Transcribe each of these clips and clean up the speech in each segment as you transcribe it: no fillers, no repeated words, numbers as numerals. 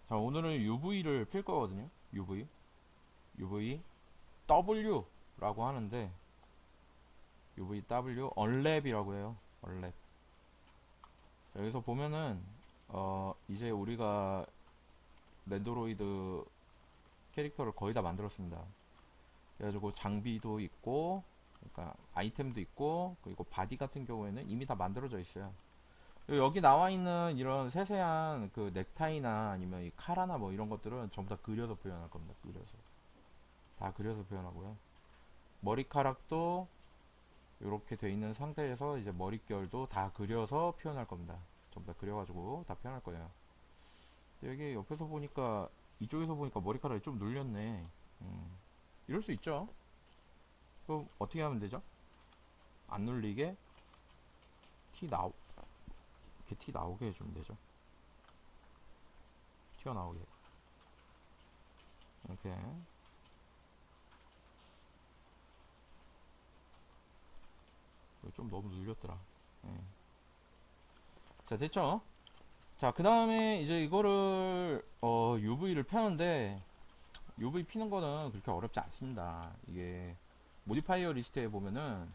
자, 오늘은 UV를 필 거거든요. UV W라고 하는데, UVW, 언랩이라고 해요. 언랩. 여기서 보면은, 이제 우리가 랜드로이드 캐릭터를 거의 다 만들었습니다. 그래가지고 장비도 있고, 그러니까 아이템도 있고, 그리고 바디 같은 경우에는 이미 다 만들어져 있어요. 여기 나와 있는 이런 세세한 그 넥타이나 아니면 이 카라나 뭐 이런 것들은 전부 다 그려서 표현할 겁니다. 그려서. 다 그려서 표현하고요. 머리카락도 이렇게 돼 있는 상태에서 이제 머릿결도 다 그려서 표현할 겁니다. 전부 다 그려가지고 다 표현할 거예요. 근데 여기 옆에서 보니까 이쪽에서 보니까 머리카락이 좀 눌렸네. 이럴 수 있죠. 그럼 어떻게 하면 되죠? 안 눌리게 티 나오 이렇게 티 나오게 해주면 되죠. 튀어나오게 이렇게. 좀 너무 눌렸더라. 예. 자, 됐죠? 자, 그 다음에 이제 이거를 UV를 펴는데, UV 피는 거는 그렇게 어렵지 않습니다. 이게 모디파이어 리스트에 보면은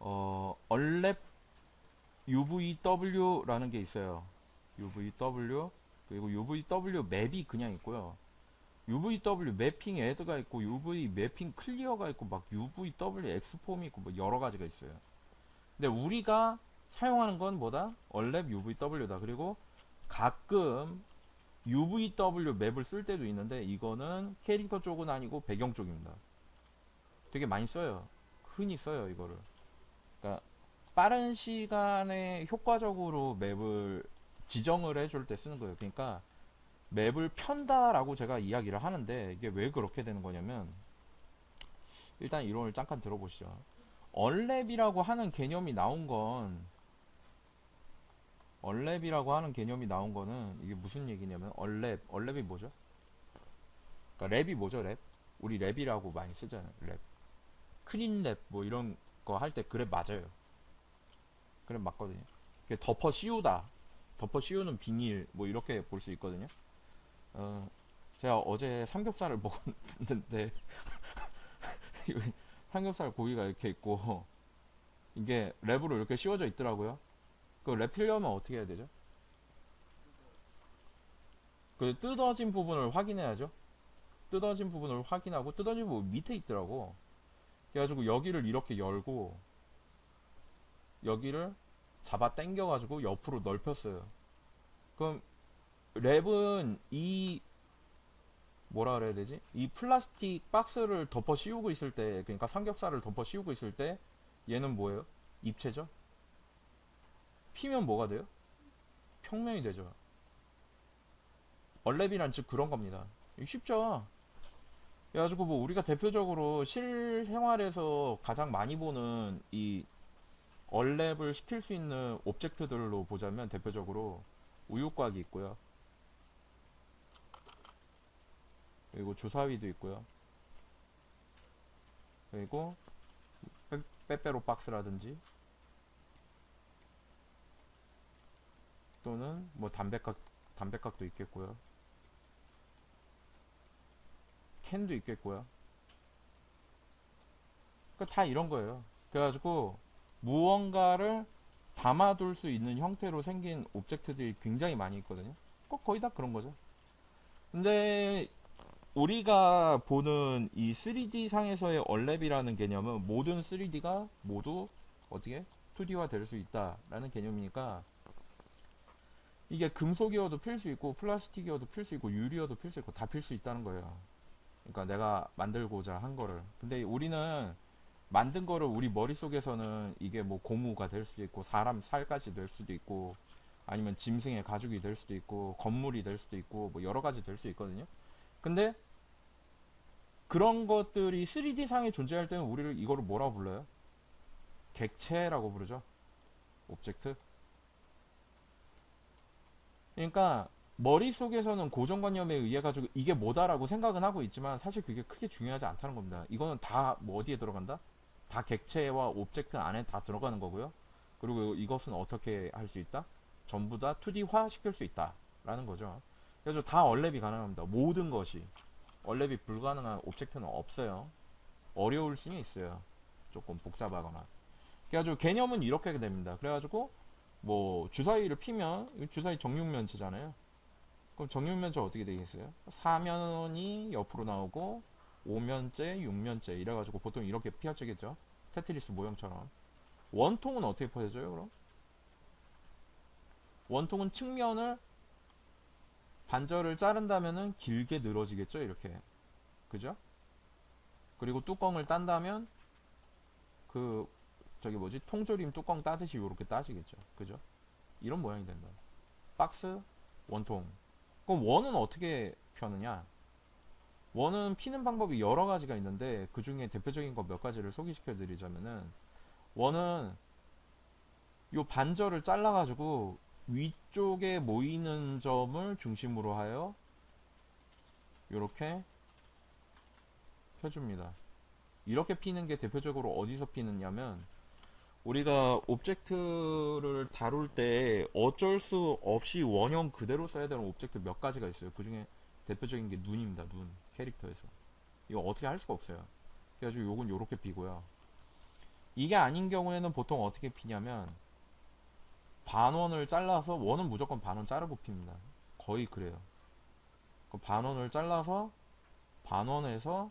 얼랩 UVW라는 게 있어요. UVW, 그리고 UVW 맵이 그냥 있고요. UVW 매핑 애드가 있고 UV 매핑 클리어가 있고 막 UVW 엑스폼이 있고 뭐 여러 가지가 있어요. 근데 우리가 사용하는 건 뭐다? 얼랩 UVW다. 그리고 가끔 UVW 맵을 쓸 때도 있는데 이거는 캐릭터 쪽은 아니고 배경 쪽입니다. 되게 많이 써요. 흔히 써요, 이거를. 그러니까 빠른 시간에 효과적으로 맵을 지정을 해줄 때 쓰는 거예요. 그러니까 맵을 편다라고 제가 이야기를 하는데 이게 왜 그렇게 되는 거냐면, 일단 이론을 잠깐 들어보시죠. 얼랩이라고 하는 개념이 나온 건 얼랩이라고 하는 개념이 나온 거는 이게 무슨 얘기냐면, 얼랩이 뭐죠? 그러니까 랩이 뭐죠? 랩? 우리 랩이라고 많이 쓰잖아요. 랩. 크린 랩 뭐 이런 거 할 때 그랩 맞아요. 그랩 맞거든요. 그게 덮어 씌우다. 덮어 씌우는 비닐 뭐 이렇게 볼 수 있거든요. 어, 제가 어제 삼겹살을 먹었는데 삼겹살 고기가 이렇게 있고 이게 랩으로 이렇게 씌워져 있더라고요. 그 랩 필려면 어떻게 해야 되죠? 그 뜯어진 부분을 확인해야죠. 뜯어진 부분을 확인하고, 뜯어진 부분 밑에 있더라고. 그래가지고 여기를 이렇게 열고 여기를 잡아 당겨가지고 옆으로 넓혔어요. 그럼 랩은 이 뭐라 그래야 되지? 이 플라스틱 박스를 덮어 씌우고 있을 때, 그러니까 삼겹살을 덮어 씌우고 있을 때 얘는 뭐예요? 입체죠? 피면 뭐가 돼요? 평면이 되죠. 얼랩이란 즉 그런 겁니다. 쉽죠? 그래가지고 뭐 우리가 대표적으로 실생활에서 가장 많이 보는 이 얼랩을 시킬 수 있는 오브젝트들로 보자면 대표적으로 우유곽이 있고요. 그리고 주사위도 있고요. 그리고 빼빼로 박스라든지 또는 뭐 담배각도 있겠고요. 캔도 있겠고요. 그러니까 다 이런 거예요. 그래가지고 무언가를 담아둘 수 있는 형태로 생긴 오브젝트들이 굉장히 많이 있거든요. 꼭 거의 다 그런 거죠. 근데 우리가 보는 이 3D 상에서의 얼랩이라는 개념은 모든 3D가 모두 어떻게 2D화 될 수 있다라는 개념이니까, 이게 금속이어도 필 수 있고 플라스틱이어도 필 수 있고 유리여도 필 수 있고 다 필 수 있다는 거예요. 그러니까 내가 만들고자 한 거를. 근데 우리는 만든 거를 우리 머릿속에서는 이게 뭐 고무가 될 수도 있고 사람 살까지 될 수도 있고 아니면 짐승의 가죽이 될 수도 있고 건물이 될 수도 있고 뭐 여러 가지 될 수 있거든요. 근데 그런 것들이 3D 상에 존재할 때는 우리를 이거를 뭐라고 불러요? 객체라고 부르죠. 오브젝트. 그러니까 머릿속에서는 고정관념에 의해 가지고 이게 뭐다라고 생각은 하고 있지만 사실 그게 크게 중요하지 않다는 겁니다. 이거는 다 뭐 어디에 들어간다? 다 객체와 오브젝트 안에 다 들어가는 거고요. 그리고 이것은 어떻게 할 수 있다? 전부 다 2D화 시킬 수 있다. 라는 거죠. 그래서 다 얼랩이 가능합니다. 모든 것이. 얼랩이 불가능한 옵젝트는 없어요. 어려울 수는 있어요. 조금 복잡하거나. 그래가지고 개념은 이렇게 됩니다. 그래가지고 뭐 주사위를 피면 주사위 정육면체잖아요. 그럼 정육면체 어떻게 되겠어요? 4면이 옆으로 나오고 5면체, 6면체 이래가지고 보통 이렇게 펼쳐지겠죠. 테트리스 모형처럼. 원통은 어떻게 펴져요 그럼? 원통은 측면을 반절을 자른다면은 길게 늘어지겠죠 이렇게. 그죠? 그리고 뚜껑을 딴다면 그 저기 뭐지 통조림 뚜껑 따듯이 이렇게 따지겠죠. 그죠? 이런 모양이 된다. 박스 원통. 그럼 원은 어떻게 펴느냐? 원은 피는 방법이 여러 가지가 있는데 그 중에 대표적인 거 몇 가지를 소개시켜 드리자면은 원은 요 반절을 잘라 가지고 위쪽에 모이는 점을 중심으로 하여 이렇게 펴줍니다. 이렇게 피는 게 대표적으로 어디서 피느냐면 우리가 오브젝트를 다룰 때 어쩔 수 없이 원형 그대로 써야 되는 오브젝트 몇 가지가 있어요. 그 중에 대표적인 게 눈입니다. 눈. 캐릭터에서. 이거 어떻게 할 수가 없어요. 그래가지고 요건 요렇게 피고요. 이게 아닌 경우에는 보통 어떻게 피냐면 반원을 잘라서 원은 무조건 반원 자르고 핍니다. 거의 그래요. 그 반원을 잘라서 반원에서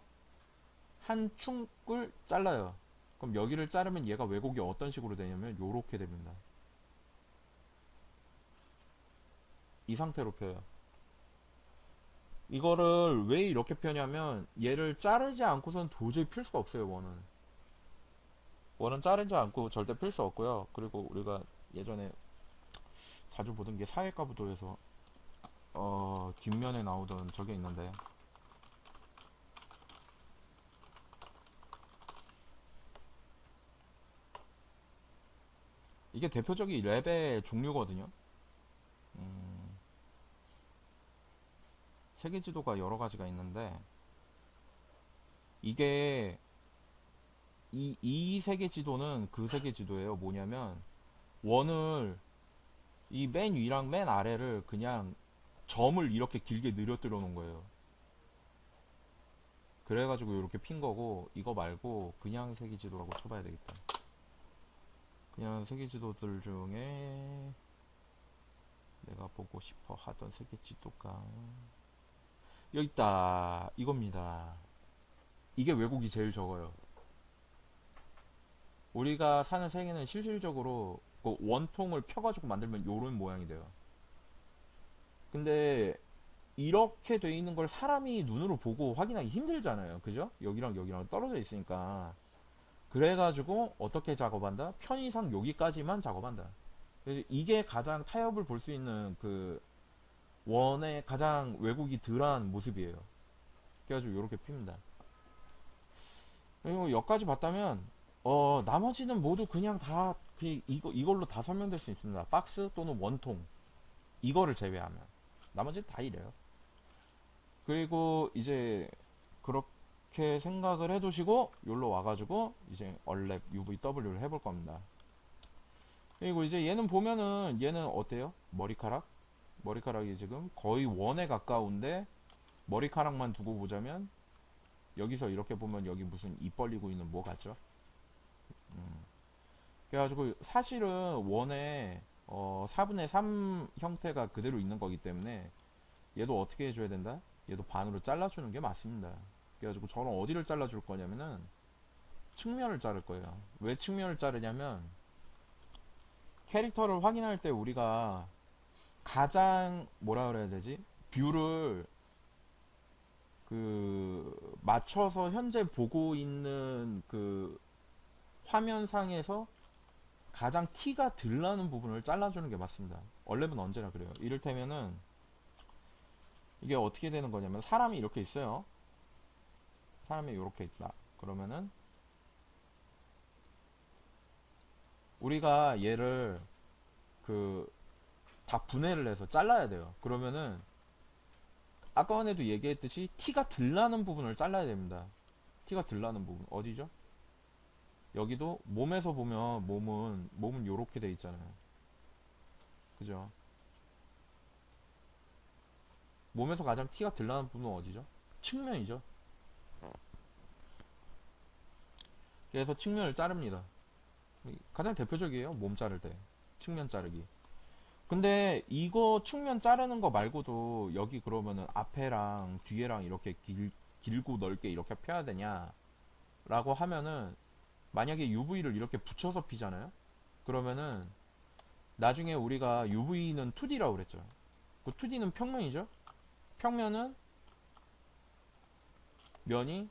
한 축을 잘라요. 그럼 여기를 자르면 얘가 왜곡이 어떤 식으로 되냐면 요렇게 됩니다. 이 상태로 펴요. 이거를 왜 이렇게 펴냐면 얘를 자르지 않고선 도저히 필 수가 없어요. 원은 자르지 않고 절대 필 수 없고요. 그리고 우리가 예전에 자주 보던 게 사회과부도에서 뒷면에 나오던 저게 있는데 이게 대표적인 랩의 종류거든요. 세계지도가 여러 가지가 있는데 이게 이 세계지도는 그 세계지도예요. 뭐냐면 원을 이 맨 위랑 맨 아래를 그냥 점을 이렇게 길게 늘어뜨려 놓은 거예요. 그래가지고 이렇게 핀 거고 이거 말고 그냥 세계지도라고 쳐봐야 되겠다. 그냥 세계지도들 중에 내가 보고 싶어 하던 세계지도가 여기 있다. 이겁니다. 이게 왜곡이 제일 적어요. 우리가 사는 세계는 실질적으로 그 원통을 펴가지고 만들면 요런 모양이 돼요. 근데 이렇게 돼 있는 걸 사람이 눈으로 보고 확인하기 힘들잖아요. 그죠? 여기랑 여기랑 떨어져 있으니까. 그래가지고 어떻게 작업한다? 편의상 여기까지만 작업한다. 그래서 이게 가장 타협을 볼 수 있는 그 원의 가장 왜곡이 덜한 모습이에요. 그래가지고 이렇게 핍니다. 그리고 여기까지 봤다면 나머지는 모두 그냥 다 이걸로 다 설명될 수 있습니다. 박스 또는 원통 이거를 제외하면 나머지 다 이래요. 그리고 이제 그렇게 생각을 해두시고 여기로 와가지고 이제 얼랩 UVW를 해볼 겁니다. 그리고 이제 얘는 보면은 얘는 어때요? 머리카락이 지금 거의 원에 가까운데 머리카락만 두고 보자면 여기서 이렇게 보면 여기 무슨 입 벌리고 있는 뭐 같죠? 그래가지고 사실은 원의 4분의 3 형태가 그대로 있는 거기 때문에 얘도 어떻게 해줘야 된다? 얘도 반으로 잘라주는 게 맞습니다. 그래가지고 저는 어디를 잘라줄 거냐면은 측면을 자를 거예요. 왜 측면을 자르냐면 캐릭터를 확인할 때 우리가 가장 뭐라 그래야 되지? 뷰를 그 맞춰서 현재 보고 있는 그 화면상에서 가장 티가 덜 나는 부분을 잘라주는 게 맞습니다. 원래는 언제나 그래요. 이를테면은 이게 어떻게 되는 거냐면 사람이 이렇게 있어요. 사람이 이렇게 있다. 그러면은 우리가 얘를 그 다 분해를 해서 잘라야 돼요. 그러면은 아까 전에도 얘기했듯이 티가 덜 나는 부분을 잘라야 됩니다. 티가 덜 나는 부분 어디죠? 여기도 몸에서 보면 몸은 요렇게 돼 있잖아요. 그죠? 몸에서 가장 티가 들 나는 부분은 어디죠? 측면이죠. 그래서 측면을 자릅니다. 가장 대표적이에요. 몸 자를 때 측면 자르기. 근데 이거 측면 자르는 거 말고도 여기 그러면은 앞에랑 뒤에랑 이렇게 길고 넓게 이렇게 펴야 되냐 라고 하면은, 만약에 UV를 이렇게 붙여서 피잖아요. 그러면은 나중에 우리가 UV는 2D라고 그랬죠. 그 2D는 평면이죠. 평면은 면이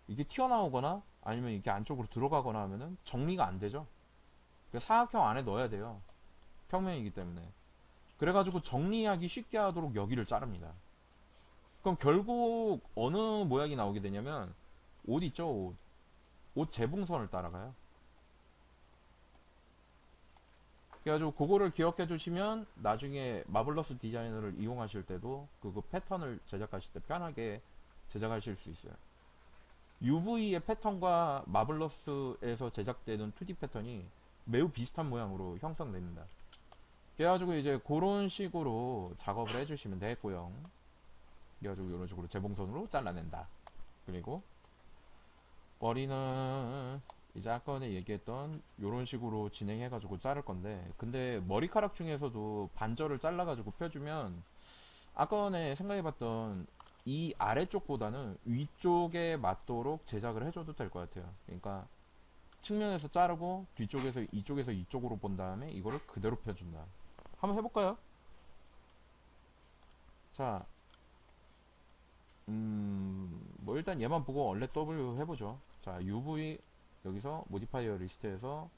이게 튀어나오거나 아니면 이게 안쪽으로 들어가거나 하면은 정리가 안 되죠. 그 사각형 안에 넣어야 돼요. 평면이기 때문에. 그래가지고 정리하기 쉽게 하도록 여기를 자릅니다. 그럼 결국 어느 모양이 나오게 되냐면, 옷 있죠, 옷. 옷 재봉선을 따라가요. 그래가지고 그거를 기억해 두시면 나중에 마블러스 디자이너를 이용하실 때도 그 패턴을 제작하실 때 편하게 제작하실 수 있어요. UV의 패턴과 마블러스에서 제작되는 2D 패턴이 매우 비슷한 모양으로 형성됩니다. 그래가지고 이제 그런 식으로 작업을 해주시면 되겠고요. 그래가지고 이런 식으로 재봉선으로 잘라낸다. 그리고 머리는 이제 아까 전에 얘기했던 이런 식으로 진행해가지고 자를 건데, 근데 머리카락 중에서도 반절을 잘라가지고 펴주면 아까 전에 생각해봤던 이 아래쪽보다는 위쪽에 맞도록 제작을 해줘도 될 것 같아요. 그러니까 측면에서 자르고 뒤쪽에서 이쪽에서 이쪽으로 본 다음에 이거를 그대로 펴준다. 한번 해볼까요? 자, 뭐 일단 얘만 보고 얼렛 W 해보죠. 자, UV 여기서 모디파이어 리스트에서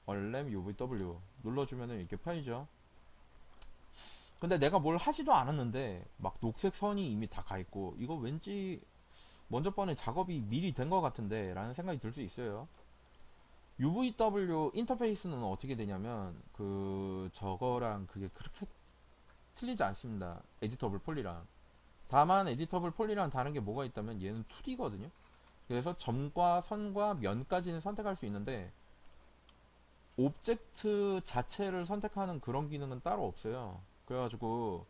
얼렘 UVW 눌러주면은 이렇게 펴지죠. 근데 내가 뭘 하지도 않았는데 막 녹색 선이 이미 다 가 있고, 이거 왠지 먼저 번에 작업이 미리 된 것 같은데 라는 생각이 들 수 있어요. UVW 인터페이스는 어떻게 되냐면 저거랑 그게 그렇게 틀리지 않습니다. 에디터블 폴리랑. 다만 에디터블 폴리랑 다른 게 뭐가 있다면 얘는 2D거든요. 그래서 점과 선과 면까지는 선택할 수 있는데 오브젝트 자체를 선택하는 그런 기능은 따로 없어요. 그래가지고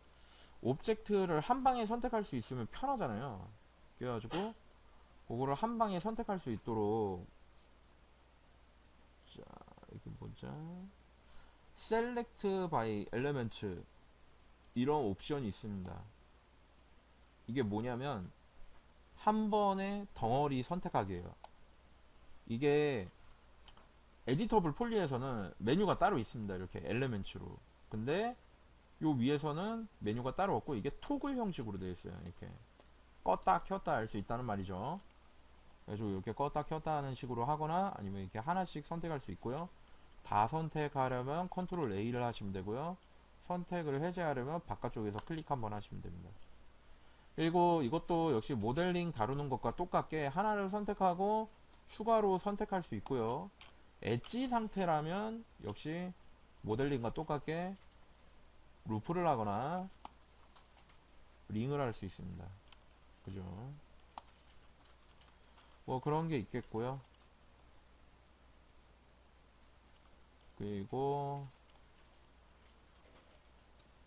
오브젝트를 한 방에 선택할 수 있으면 편하잖아요. 그래가지고 그거를 한 방에 선택할 수 있도록, 자, 이게 뭐죠? Select by Elements 이런 옵션이 있습니다. 이게 뭐냐면 한 번에 덩어리 선택하기예요. 이게 에디터블 폴리에서는 메뉴가 따로 있습니다. 이렇게 엘레멘츠로. 근데 요 위에서는 메뉴가 따로 없고 이게 토글 형식으로 되어 있어요. 이렇게 껐다 켰다 할 수 있다는 말이죠. 그래서 이렇게 껐다 켰다 하는 식으로 하거나 아니면 이렇게 하나씩 선택할 수 있고요. 다 선택하려면 컨트롤 A를 하시면 되고요. 선택을 해제하려면 바깥쪽에서 클릭 한번 하시면 됩니다. 그리고 이것도 역시 모델링 다루는 것과 똑같게 하나를 선택하고 추가로 선택할 수 있고요. 엣지 상태라면 역시 모델링과 똑같게 루프를 하거나 링을 할 수 있습니다. 그죠? 뭐 그런 게 있겠고요. 그리고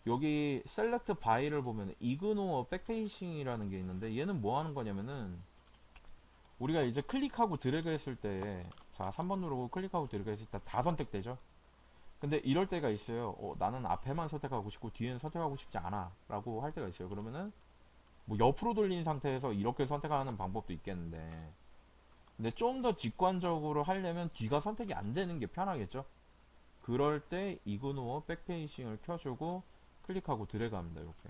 여기 셀렉트 바이를 보면 이그노어 백페이싱이라는 게 있는데, 얘는 뭐 하는 거냐면은 우리가 이제 클릭하고 드래그 했을 때, 자 3번 누르고 클릭하고 드래그 했을 때 다 선택되죠. 근데 이럴 때가 있어요. 나는 앞에만 선택하고 싶고 뒤에는 선택하고 싶지 않아 라고 할 때가 있어요. 그러면은 뭐 옆으로 돌린 상태에서 이렇게 선택하는 방법도 있겠는데, 근데 좀 더 직관적으로 하려면 뒤가 선택이 안 되는 게 편하겠죠. 그럴 때 이그노어 백페이싱을 켜주고 클릭하고 드래그 합니다. 이렇게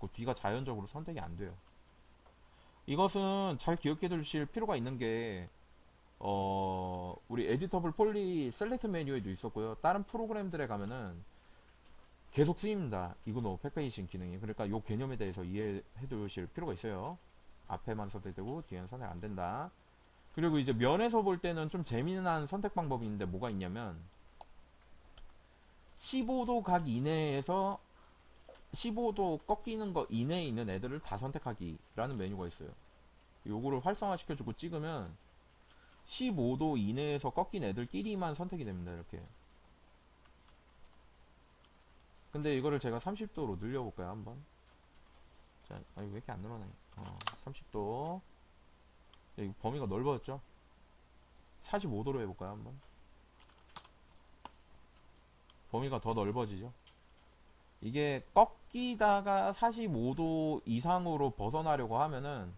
그 뒤가 자연적으로 선택이 안 돼요. 이것은 잘 기억해 두실 필요가 있는 게, 우리 에디터블 폴리 셀렉트 메뉴에도 있었고요. 다른 프로그램들에 가면은 계속 쓰입니다. 이그노어 백페이싱 기능이. 그러니까 이 개념에 대해서 이해해 두실 필요가 있어요. 앞에만 선택되고 뒤에는 선택 안 된다. 그리고 이제 면에서 볼 때는 좀 재미난 선택 방법이 있는데, 뭐가 있냐면 15도 각 이내에서 15도 꺾이는 거 이내에 있는 애들을 다 선택하기라는 메뉴가 있어요. 요거를 활성화 시켜주고 찍으면 15도 이내에서 꺾인 애들끼리만 선택이 됩니다. 이렇게. 근데 이거를 제가 30도로 늘려볼까요? 한번. 자, 아니 왜 이렇게 안 늘어나요? 30도. 여기 범위가 넓어졌죠? 45도로 해볼까요, 한번? 범위가 더 넓어지죠? 이게 꺾이다가 45도 이상으로 벗어나려고 하면은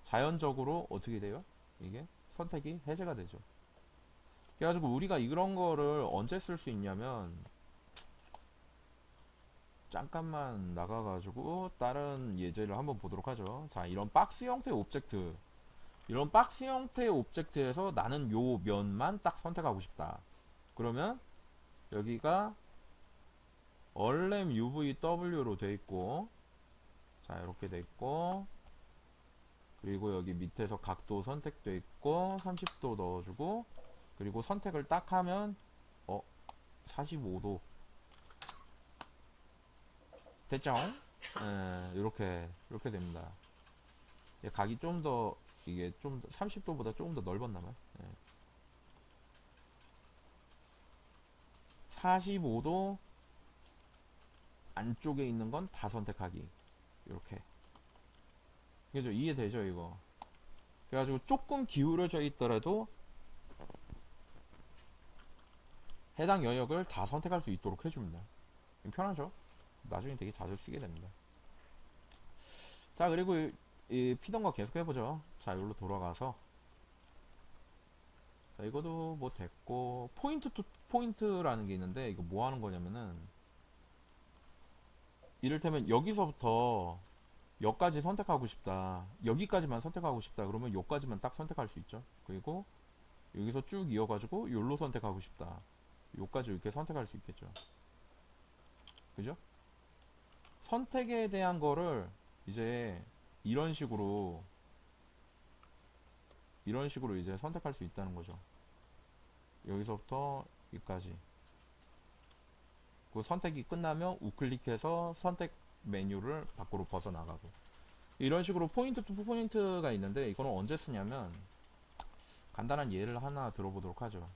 자연적으로 어떻게 돼요? 이게 선택이 해제가 되죠. 그래가지고 우리가 이런 거를 언제 쓸 수 있냐면, 잠깐만 나가가지고 다른 예제를 한번 보도록 하죠. 자, 이런 박스 형태의 오브젝트, 이런 박스 형태의 오브젝트에서 나는 요 면만 딱 선택하고 싶다. 그러면 여기가 얼렘 UVW로 돼 있고, 자 이렇게 돼 있고, 그리고 여기 밑에서 각도 선택돼 있고 30도 넣어주고, 그리고 선택을 딱 하면 45도 됐죠? 이렇게 됩니다. 각이 좀 더, 이게 좀 30도보다 조금 더 넓었나봐요. 45도 안쪽에 있는 건 다 선택하기. 이렇게. 그죠? 이해되죠, 이거? 그래가지고 조금 기울어져 있더라도 해당 영역을 다 선택할 수 있도록 해줍니다. 편하죠? 나중에 되게 자주 쓰게 됩니다. 자, 그리고 이 피던 거 계속 해보죠. 자, 여기로 돌아가서, 자, 이것도 뭐 됐고, 포인트 투 포인트라는 게 있는데, 이거 뭐 하는 거냐면은, 이를테면 여기서부터 여기까지 선택하고 싶다, 여기까지만 선택하고 싶다 그러면 여기까지만 딱 선택할 수 있죠. 그리고 여기서 쭉 이어가지고 여기로 선택하고 싶다, 여기까지 이렇게 선택할 수 있겠죠. 그죠? 선택에 대한 거를 이제 이런 식으로 이제 선택할 수 있다는 거죠. 여기서부터 여기까지. 그 선택이 끝나면 우클릭해서 선택 메뉴를 밖으로 벗어나가고, 이런 식으로 포인트 투 포인트가 있는데, 이거는 언제 쓰냐면, 간단한 예를 하나 들어보도록 하죠.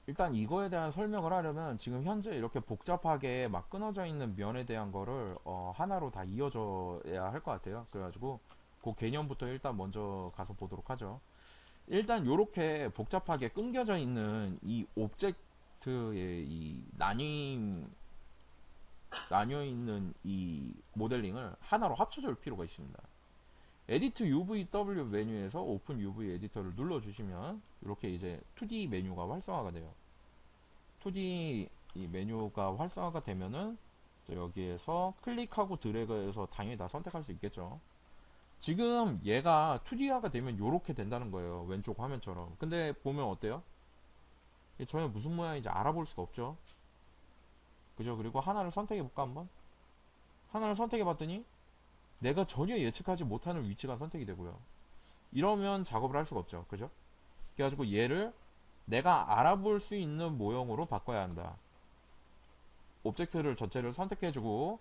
일단 이거에 대한 설명을 하려면 지금 현재 이렇게 복잡하게 막 끊어져 있는 면에 대한 거를 하나로 다 이어져야 할 것 같아요. 그래가지고 그 개념부터 일단 먼저 가서 보도록 하죠. 일단 이렇게 복잡하게 끊겨져 있는 이 오브젝트의 이 나뉘어 있는 이 모델링을 하나로 합쳐줄 필요가 있습니다. 에디트 UVW 메뉴에서 오픈 UV 에디터를 눌러주시면 이렇게 이제 2D 메뉴가 활성화가 돼요. 2D 이 메뉴가 활성화가 되면은 여기에서 클릭하고 드래그해서 당연히 다 선택할 수 있겠죠. 지금 얘가 2D화가 되면 이렇게 된다는 거예요. 왼쪽 화면처럼. 근데 보면 어때요? 전혀 무슨 모양인지 알아볼 수가 없죠. 그죠? 그리고 하나를 선택해 볼까 한번? 하나를 선택해 봤더니 내가 전혀 예측하지 못하는 위치가 선택이 되고요. 이러면 작업을 할 수가 없죠. 그죠? 그래가지고 얘를 내가 알아볼 수 있는 모형으로 바꿔야 한다. 오브젝트를 전체를 선택해주고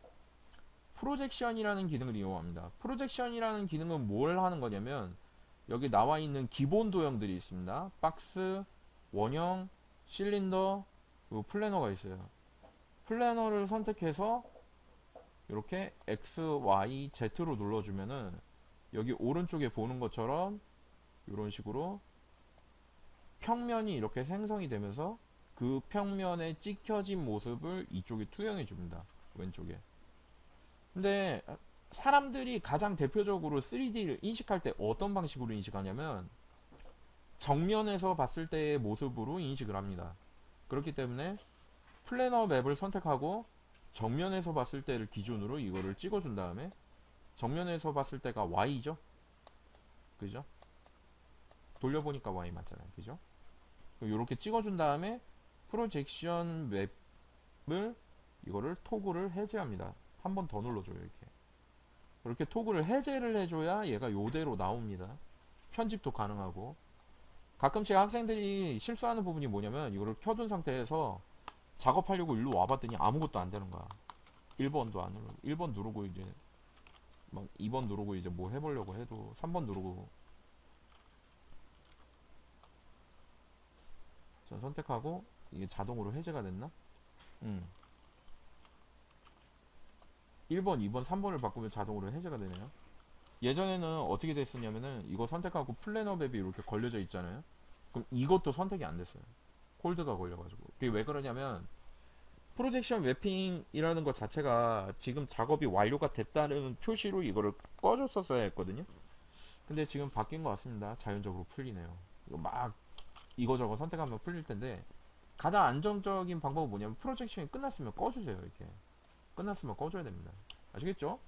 프로젝션이라는 기능을 이용합니다. 프로젝션이라는 기능은 뭘 하는 거냐면, 여기 나와 있는 기본 도형들이 있습니다. 박스, 원형, 실린더, 그리고 플래너가 있어요. 플래너를 선택해서 이렇게 X, Y, Z로 눌러주면은 여기 오른쪽에 보는 것처럼 이런 식으로 평면이 이렇게 생성이 되면서 그 평면에 찍혀진 모습을 이쪽에 투영해 줍니다. 왼쪽에. 근데 사람들이 가장 대표적으로 3D를 인식할 때 어떤 방식으로 인식하냐면 정면에서 봤을 때의 모습으로 인식을 합니다. 그렇기 때문에 플래너 맵을 선택하고 정면에서 봤을 때를 기준으로 이거를 찍어준 다음에, 정면에서 봤을 때가 Y죠? 그죠? 돌려보니까 Y 맞잖아요. 그죠? 이렇게 찍어준 다음에 프로젝션 맵을, 이거를 토글을 해제합니다. 한 번 더 눌러줘요. 이렇게. 이렇게 토글을 해제를 해줘야 얘가 요대로 나옵니다. 편집도 가능하고. 가끔씩 학생들이 실수하는 부분이 뭐냐면, 이거를 켜둔 상태에서 작업하려고 일로 와봤더니 아무것도 안 되는 거야. 1번도 안 누르고, 1번 누르고 이제 막 2번 누르고 이제 뭐 해보려고 해도 3번 누르고. 자, 선택하고 이게 자동으로 해제가 됐나? 음. 1번, 2번, 3번을 바꾸면 자동으로 해제가 되네요. 예전에는 어떻게 됐었냐면은 이거 선택하고 플래너 맵이 이렇게 걸려져 있잖아요. 그럼 이것도 선택이 안 됐어요. 콜드가 걸려가지고. 그게 왜 그러냐면 프로젝션 맵핑이라는 것 자체가 지금 작업이 완료가 됐다는 표시로 이거를 꺼줬었어야 했거든요. 근데 지금 바뀐 것 같습니다. 자연적으로 풀리네요. 이거 막 이거저거 선택하면 풀릴 텐데 가장 안정적인 방법은 뭐냐면 프로젝션이 끝났으면 꺼주세요. 이렇게 끝났으면 꺼줘야 됩니다. 아시겠죠?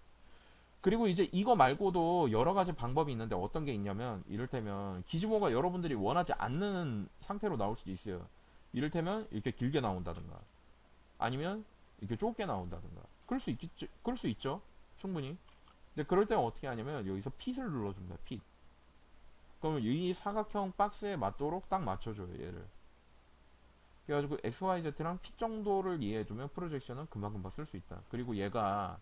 그리고 이제 이거 말고도 여러 가지 방법이 있는데 어떤 게 있냐면 이를테면 기지모가 여러분들이 원하지 않는 상태로 나올 수도 있어요. 이를테면 이렇게 길게 나온다든가 아니면 이렇게 좁게 나온다든가 그럴 수 있죠. 충분히. 근데 그럴 때는 어떻게 하냐면 여기서 핏을 눌러줍니다. 핏. 그러면 이 사각형 박스에 맞도록 딱 맞춰줘요. 얘를. 그래가지고 XYZ랑 핏 정도를 이해해두면 프로젝션은 금방금방 쓸 수 있다. 그리고 얘가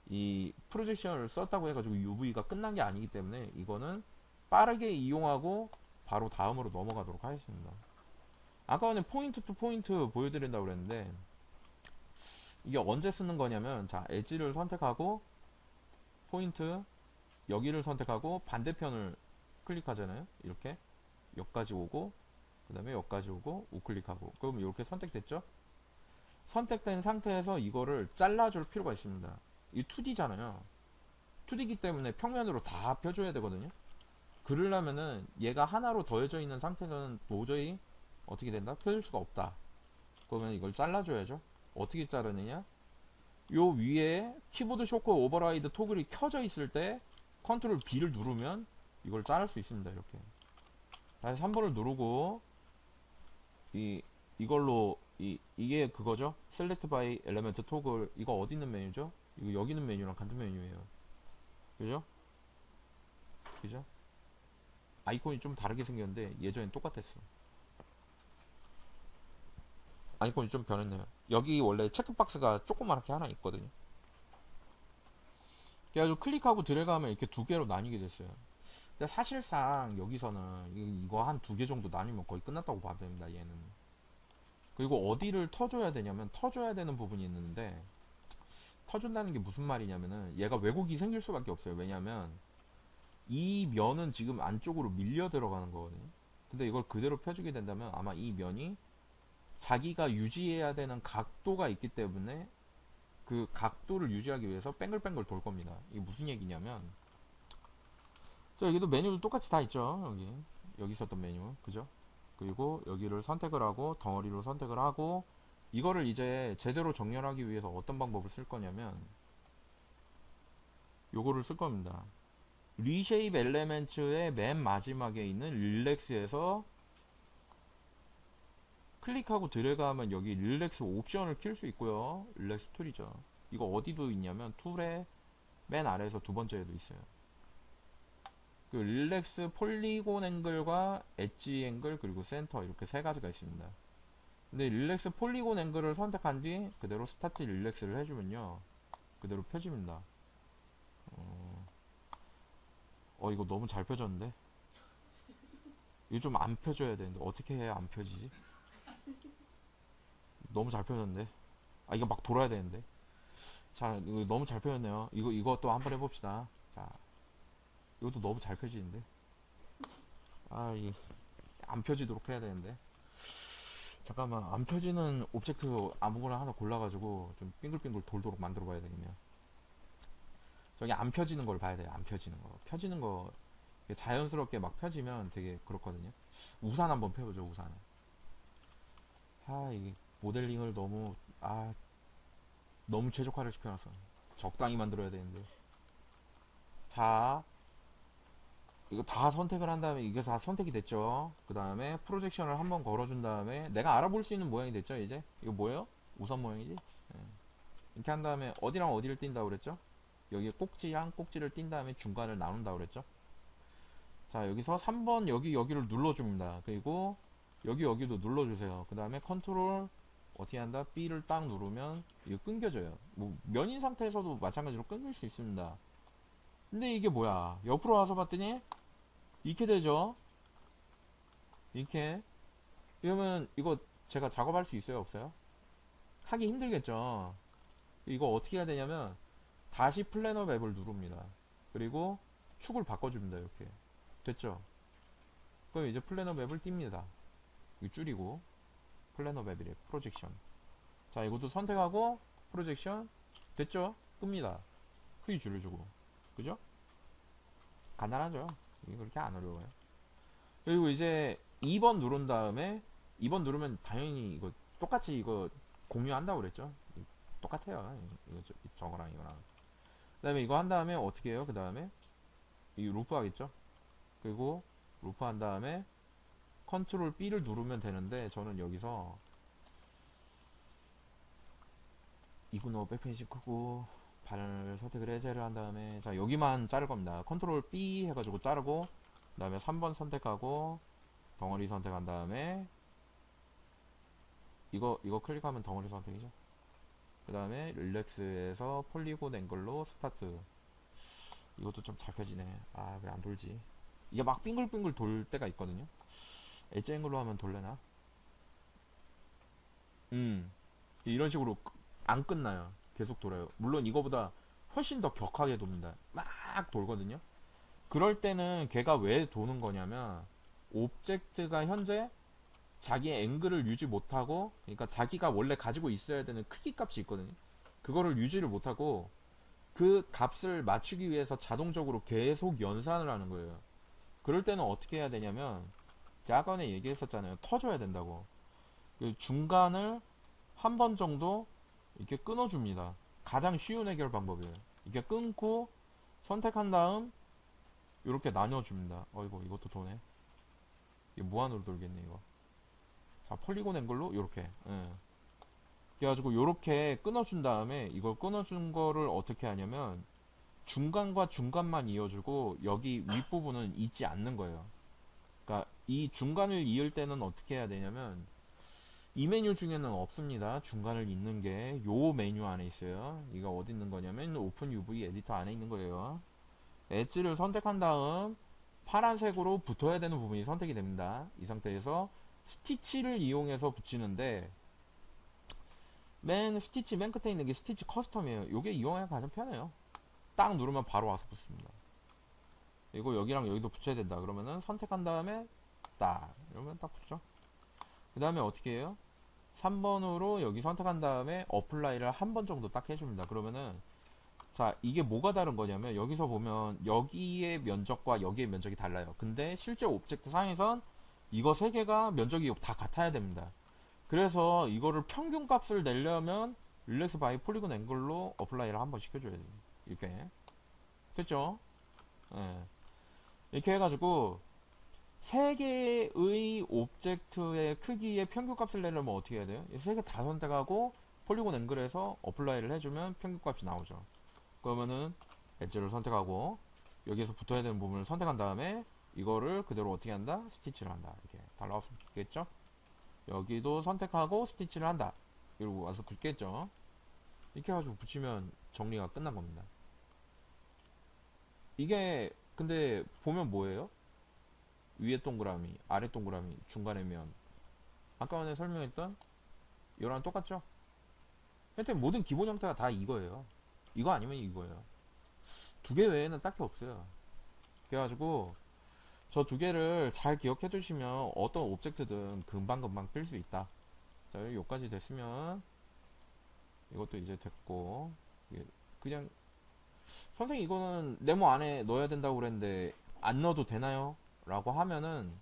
이 프로젝션을 썼다고 해가지고 UV가 끝난 게 아니기 때문에 이거는 빠르게 이용하고 바로 다음으로 넘어가도록 하겠습니다. 아까 전에 포인트 투 포인트 보여드린다고 그랬는데 이게 언제 쓰는 거냐면 자 엣지를 선택하고 포인트 여기를 선택하고 반대편을 클릭하잖아요. 이렇게 여기까지 오고 그 다음에 여기까지 오고 우클릭하고 그럼 이렇게 선택됐죠. 선택된 상태에서 이거를 잘라줄 필요가 있습니다. 이 2D잖아요. 2D기 때문에 평면으로 다 펴줘야 되거든요. 그러려면은 얘가 하나로 더해져 있는 상태에서는 도저히 어떻게 된다? 펴줄 수가 없다. 그러면 이걸 잘라줘야죠. 어떻게 자르느냐? 요 위에 키보드 쇼크 오버라이드 토글이 켜져 있을 때 컨트롤 B를 누르면 이걸 자를 수 있습니다. 이렇게 다시 3번을 누르고 이걸로 이게 그거죠. 셀렉트 바이 엘리멘트 토글 이거 어디 있는 메뉴죠? 이거 여기 있는 메뉴랑 같은 메뉴예요. 그죠? 그죠? 아이콘이 좀 다르게 생겼는데 예전엔 똑같았어. 아이콘이 좀 변했네요. 여기 원래 체크박스가 조그맣게 하나 있거든요. 그래가지고 클릭하고 드래그하면 이렇게 두 개로 나뉘게 됐어요. 근데 사실상 여기서는 이거 한 두 개 정도 나뉘면 거의 끝났다고 봐야 됩니다. 얘는. 그리고 어디를 터줘야 되냐면 터줘야 되는 부분이 있는데 터준다는 게 무슨 말이냐면은 얘가 왜곡이 생길 수밖에 없어요. 왜냐면 이 면은 지금 안쪽으로 밀려 들어가는 거거든요. 근데 이걸 그대로 펴주게 된다면 아마 이 면이 자기가 유지해야 되는 각도가 있기 때문에 그 각도를 유지하기 위해서 뱅글뱅글 돌 겁니다. 이게 무슨 얘기냐면 자 여기도 메뉴도 똑같이 다 있죠. 여기 있었던 메뉴 그죠? 그리고 여기를 선택을 하고 덩어리로 선택을 하고 이거를 이제 제대로 정렬하기 위해서 어떤 방법을 쓸 거냐면 요거를 쓸 겁니다. 리쉐입 엘레멘츠의 맨 마지막에 있는 릴렉스에서 클릭하고 드래그하면 여기 릴렉스 옵션을 킬 수 있고요. 릴렉스 툴이죠. 이거 어디도 있냐면 툴의 맨 아래에서 두 번째에도 있어요. 그 릴렉스 폴리곤 앵글과 엣지 앵글 그리고 센터 이렇게 세 가지가 있습니다. 근데 릴렉스 폴리곤 앵글을 선택한 뒤 그대로 스타트 릴렉스를 해주면요 그대로 펴집니다. 이거 너무 잘 펴졌는데 이거 좀 안 펴져야 되는데 어떻게 해야 안 펴지지? 너무 잘 펴졌는데 이거 막 돌아야 되는데 자 이거 너무 잘 펴졌네요. 이것도 한번 해봅시다. 자 이것도 너무 잘 펴지는데 이게 안 펴지도록 해야 되는데 잠깐만 안 펴지는 오브젝트 아무거나 하나 골라가지고 좀 빙글빙글 돌도록 만들어 봐야 되겠네요. 저기 안 펴지는 걸 봐야 돼요. 안 펴지는 거 펴지는 거 자연스럽게 막 펴지면 되게 그렇거든요. 우산 한번 펴보죠. 우산. 이게 모델링을 너무 최적화를 시켜놨어. 적당히 만들어야 되는데. 자 이거 다 선택을 한 다음에 이게 다 선택이 됐죠. 그 다음에 프로젝션을 한번 걸어준 다음에 내가 알아볼 수 있는 모양이 됐죠. 이제 이거 뭐예요? 우선 모양이지. 이렇게 한 다음에 어디랑 어디를 띈다고 그랬죠? 여기 꼭지랑 꼭지를 띈 다음에 중간을 나눈다고 그랬죠. 자 여기서 3번 여기를 눌러줍니다. 그리고 여기도 눌러주세요. 그 다음에 컨트롤 어떻게 한다? B를 딱 누르면 이거 끊겨져요. 뭐 면인 상태에서도 마찬가지로 끊길 수 있습니다. 근데 이게 뭐야? 옆으로 와서 봤더니 이렇게 되죠. 이렇게 이러면 이거 제가 작업할 수 있어요? 없어요? 하기 힘들겠죠. 이거 어떻게 해야 되냐면 다시 플래너 맵을 누릅니다. 그리고 축을 바꿔줍니다. 이렇게 됐죠? 그럼 이제 플래너 맵을 띄웁니다. 이거 줄이고 플래너 맵이래. 프로젝션. 자, 이것도 선택하고 프로젝션. 됐죠? 끕니다. 크기 줄여주고. 그죠? 간단하죠? 이게 그렇게 안 어려워요. 그리고 이제 2번 누른 다음에 2번 누르면 당연히 이거 똑같이 이거 공유한다고 그랬죠? 똑같아요. 이거 저거랑 이거랑. 그 다음에 이거 한 다음에 어떻게 해요? 그 다음에 이 루프 하겠죠? 그리고 루프 한 다음에 컨트롤 B를 누르면 되는데 저는 여기서 이구노 백페이지 크고 발 선택을 해제를 한 다음에 자 여기만 자를 겁니다. 컨트롤 B 해가지고 자르고 그 다음에 3번 선택하고 덩어리 선택한 다음에 이거 클릭하면 덩어리 선택이죠. 그 다음에 릴렉스에서 폴리곤 앵글로 스타트. 이것도 좀 잘 펴지네. 아 왜 안 돌지? 이게 막 빙글빙글 돌 때가 있거든요. 엣지 앵글로 하면 돌래나? 이런 식으로 안 끝나요. 계속 돌아요. 물론 이거보다 훨씬 더 격하게 돕니다. 막 돌거든요. 그럴 때는 걔가 왜 도는 거냐면 오브젝트가 현재 자기의 앵글을 유지 못하고, 그러니까 자기가 원래 가지고 있어야 되는 크기 값이 있거든요. 그거를 유지를 못하고 그 값을 맞추기 위해서 자동적으로 계속 연산을 하는 거예요. 그럴 때는 어떻게 해야 되냐면 제가 아까 전에 얘기했었잖아요. 터줘야 된다고. 그 중간을 한 번 정도 이렇게 끊어줍니다. 가장 쉬운 해결 방법이에요. 이렇게 끊고 선택한 다음 이렇게 나뉘어줍니다. 어이구 이것도 도네. 이게 무한으로 돌겠네 이거. 자 폴리곤 앵글로 이렇게. 예. 그래가지고 이렇게 끊어준 다음에 이걸 끊어준 거를 어떻게 하냐면 중간과 중간만 이어주고 여기 윗부분은 잊지 않는 거예요. 그러니까 이 중간을 이을 때는 어떻게 해야 되냐면 이 메뉴 중에는 없습니다. 중간을 잇는 게 요 메뉴 안에 있어요. 이거 어디 있는 거냐면 오픈 UV 에디터 안에 있는 거예요. 엣지를 선택한 다음 파란색으로 붙어야 되는 부분이 선택이 됩니다. 이 상태에서 스티치를 이용해서 붙이는데 스티치 맨 끝에 있는 게 스티치 커스텀이에요. 요게 이용하기가 가장 편해요. 딱 누르면 바로 와서 붙습니다. 이거 여기랑 여기도 붙여야 된다. 그러면은 선택한 다음에 딱 이러면 딱 붙죠. 그 다음에 어떻게 해요? 3번으로 여기 선택한 다음에 어플라이를 한 번 정도 딱 해줍니다. 그러면은 자 이게 뭐가 다른 거냐면 여기서 보면 여기의 면적과 여기의 면적이 달라요. 근데 실제 오브젝트 상에선 이거 세 개가 면적이 다 같아야 됩니다. 그래서 이거를 평균 값을 내려면 릴렉스 바이 폴리곤 앵글로 어플라이를 한번 시켜줘야 돼요. 이렇게 됐죠? 예. 이렇게 해가지고 세 개의 오브젝트의 크기의 평균 값을 내려면 어떻게 해야 돼요? 세 개 다 선택하고 폴리곤 앵글에서 어플라이를 해주면 평균 값이 나오죠. 그러면은 엣지를 선택하고 여기에서 붙어야 되는 부분을 선택한 다음에 이거를 그대로 어떻게 한다? 스티치를 한다. 이렇게 달라와서 붙겠죠? 여기도 선택하고 스티치를 한다. 이러고 와서 붙겠죠? 이렇게 해가지고 붙이면 정리가 끝난 겁니다. 이게 근데 보면 뭐예요? 위에 동그라미, 아래 동그라미, 중간에 면. 아까 전에 설명했던 이거랑 똑같죠? 하여튼 모든 기본 형태가 다 이거예요. 이거 아니면 이거예요. 두 개 외에는 딱히 없어요. 그래가지고 저 두 개를 잘 기억해 두시면 어떤 오브젝트든 금방금방 필 수 있다. 자, 여기까지 됐으면 이것도 이제 됐고 그냥 선생님 이거는 네모 안에 넣어야 된다고 그랬는데 안 넣어도 되나요? 라고 하면은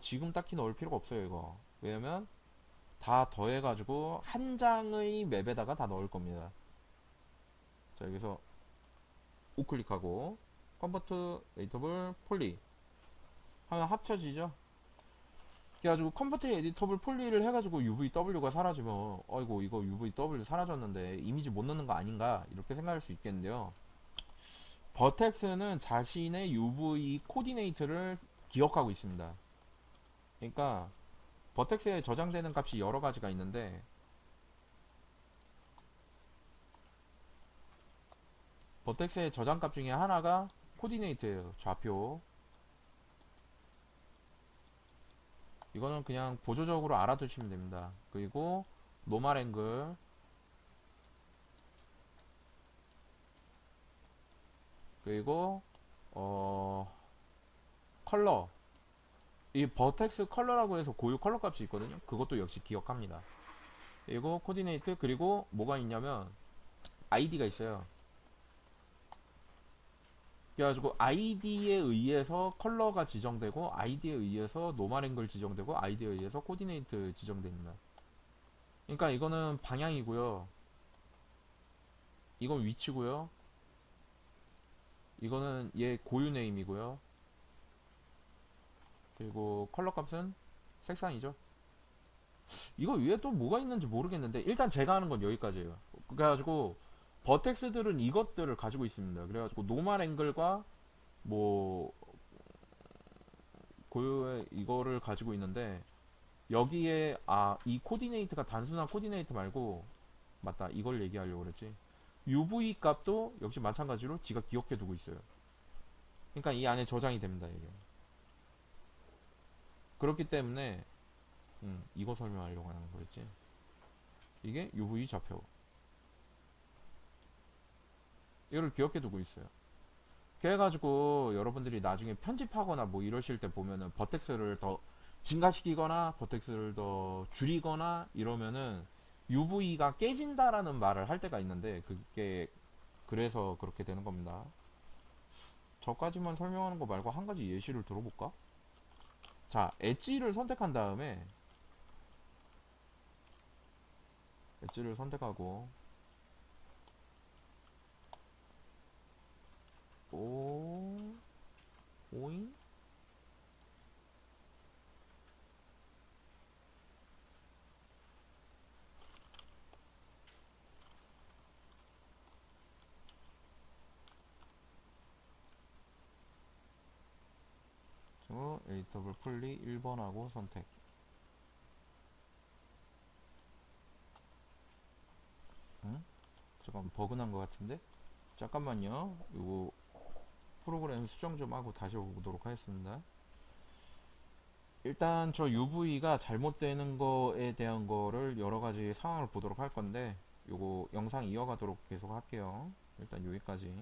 지금 딱히 넣을 필요가 없어요 이거. 왜냐면 다 더해가지고 한 장의 맵에다가 다 넣을 겁니다. 자 여기서 우클릭하고 컨버트 에디터블 폴리 하면 합쳐지죠. 그래가지고 컨버트 에디터블 폴리를 해가지고 UVW가 사라지면 어이고 이거 UVW 사라졌는데 이미지 못 넣는 거 아닌가 이렇게 생각할 수 있겠는데요. 버텍스는 자신의 UV 코디네이트를 기억하고 있습니다. 그러니까 버텍스에 저장되는 값이 여러 가지가 있는데 버텍스의 저장값 중에 하나가 코디네이트예요. 좌표. 이거는 그냥 보조적으로 알아두시면 됩니다. 그리고 노멀 앵글 그리고 컬러, 이 버텍스 컬러라고 해서 고유 컬러 값이 있거든요. 그것도 역시 기억합니다. 그리고 코디네이트, 그리고 뭐가 있냐면 아이디가 있어요. 그래가지고 아이디에 의해서 컬러가 지정되고, 아이디에 의해서 노멀 앵글 지정되고, 아이디에 의해서 코디네이트 지정됩니다. 그러니까 이거는 방향이고요, 이건 위치고요, 이거는 얘 고유 네임이고요, 그리고 컬러 값은 색상이죠. 이거 위에 또 뭐가 있는지 모르겠는데 일단 제가 하는 건 여기까지예요. 그래가지고 버텍스들은 이것들을 가지고 있습니다. 그래가지고 노멀 앵글과 뭐 고유의 이거를 가지고 있는데, 여기에 이 코디네이트가 단순한 코디네이트 말고, 맞다, 이걸 얘기하려고 그랬지. UV 값도 역시 마찬가지로 지가 기억해 두고 있어요. 그러니까 이 안에 저장이 됩니다, 이게. 그렇기 때문에 이거 설명하려고 하는 거였지. 이게 UV 좌표, 이걸 기억해 두고 있어요. 그래가지고 여러분들이 나중에 편집하거나 뭐 이러실 때 보면은 버텍스를 더 증가시키거나 버텍스를 더 줄이거나 이러면은 UV가 깨진다라는 말을 할 때가 있는데, 그게 그래서 그렇게 되는 겁니다. 저까지만 설명하는 거 말고 한 가지 예시를 들어볼까? 자, 엣지를 선택한 다음에, 엣지를 선택하고 오 오잉 저 에이터블 플리 1번하고 선택. 응? 잠깐 버그 난 것 같은데? 잠깐만요. 이거 프로그램 수정 좀 하고 다시 오도록 하겠습니다. 일단 저 UV가 잘못되는 거에 대한 거를 여러 가지 상황을 보도록 할 건데, 요거 영상 이어가도록 계속 할게요. 일단 여기까지.